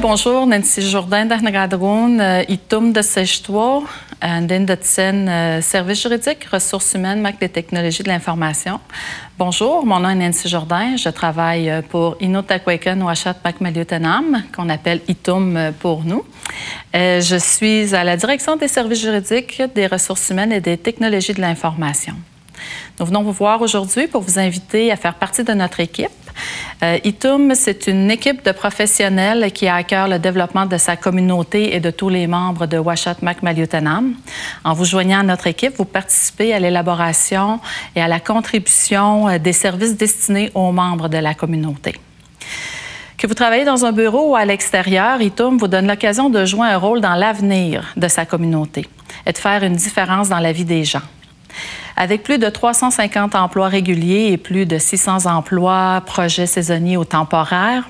bonjour, Nancy Jourdain d'Arnagadron, Itum de Sejtoir, de Tsen, Service juridique, ressources humaines, Mac des technologies de l'information. Bonjour, mon nom est Nancy Jourdain, je travaille pour Inutakwekan Washat Mac Maliotenam, qu'on appelle Itum pour nous. Je suis à la direction des services juridiques, des ressources humaines et des technologies de l'information. Nous venons vous voir aujourd'hui pour vous inviter à faire partie de notre équipe. Itum, c'est une équipe de professionnels qui a à cœur le développement de sa communauté et de tous les membres de Washat Mac Maliotenam. En vous joignant à notre équipe, vous participez à l'élaboration et à la contribution des services destinés aux membres de la communauté. Que vous travaillez dans un bureau ou à l'extérieur, Itum vous donne l'occasion de jouer un rôle dans l'avenir de sa communauté et de faire une différence dans la vie des gens. Avec plus de 350 emplois réguliers et plus de 600 emplois, projets saisonniers ou temporaires,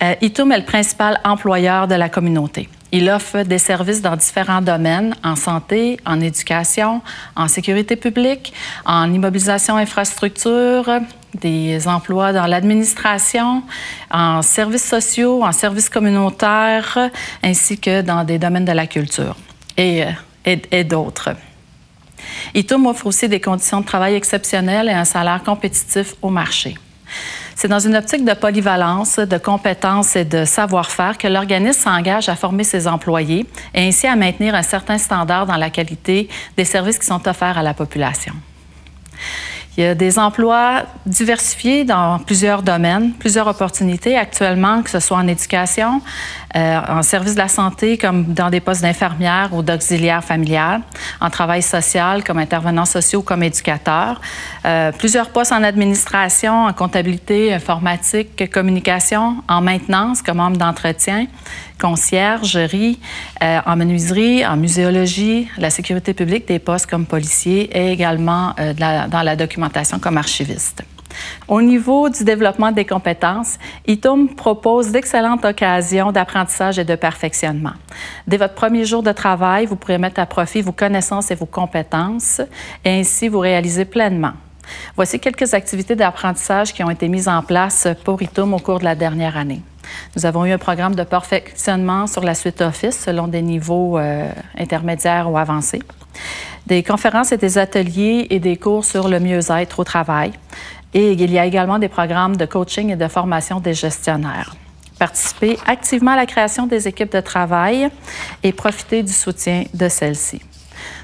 Itum est le principal employeur de la communauté. Il offre des services dans différents domaines, en santé, en éducation, en sécurité publique, en immobilisation infrastructure, des emplois dans l'administration, en services sociaux, en services communautaires, ainsi que dans des domaines de la culture et d'autres. Itum offre aussi des conditions de travail exceptionnelles et un salaire compétitif au marché. C'est dans une optique de polyvalence, de compétences et de savoir-faire que l'organisme s'engage à former ses employés et ainsi à maintenir un certain standard dans la qualité des services qui sont offerts à la population. Il y a des emplois diversifiés dans plusieurs domaines, plusieurs opportunités actuellement, que ce soit en éducation, en service de la santé, comme dans des postes d'infirmière ou d'auxiliaire familial, en travail social, comme intervenants sociaux, comme éducateurs, plusieurs postes en administration, en comptabilité, informatique, communication, en maintenance, comme homme d'entretien, conciergerie, en menuiserie, en muséologie, la sécurité publique, des postes comme policier et également dans la documentation comme archiviste. Au niveau du développement des compétences, Itum propose d'excellentes occasions d'apprentissage et de perfectionnement. Dès votre premier jour de travail, vous pourrez mettre à profit vos connaissances et vos compétences et ainsi vous réaliser pleinement. Voici quelques activités d'apprentissage qui ont été mises en place pour Itum au cours de la dernière année. Nous avons eu un programme de perfectionnement sur la suite Office selon des niveaux intermédiaires ou avancés, des conférences et des ateliers et des cours sur le mieux-être au travail. Et il y a également des programmes de coaching et de formation des gestionnaires. Participez activement à la création des équipes de travail et profitez du soutien de celles-ci.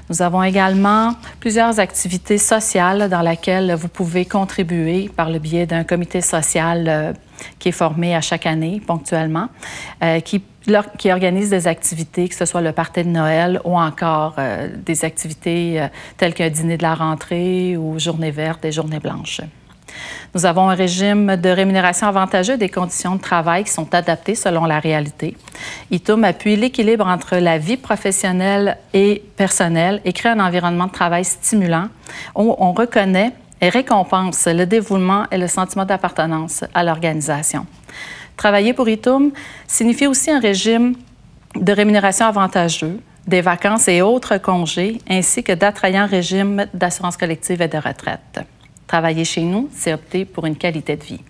Nous avons également plusieurs activités sociales dans lesquelles vous pouvez contribuer par le biais d'un comité social qui est formé à chaque année, ponctuellement, qui organise des activités, que ce soit le party de Noël ou encore des activités telles qu'un dîner de la rentrée ou journée verte et journée blanche. Nous avons un régime de rémunération avantageux et des conditions de travail qui sont adaptées selon la réalité. Itum appuie l'équilibre entre la vie professionnelle et personnelle et crée un environnement de travail stimulant où on reconnaît et récompense le dévouement et le sentiment d'appartenance à l'organisation. Travailler pour Itum signifie aussi un régime de rémunération avantageux, des vacances et autres congés, ainsi que d'attrayants régimes d'assurance collective et de retraite. Travailler chez nous, c'est opter pour une qualité de vie.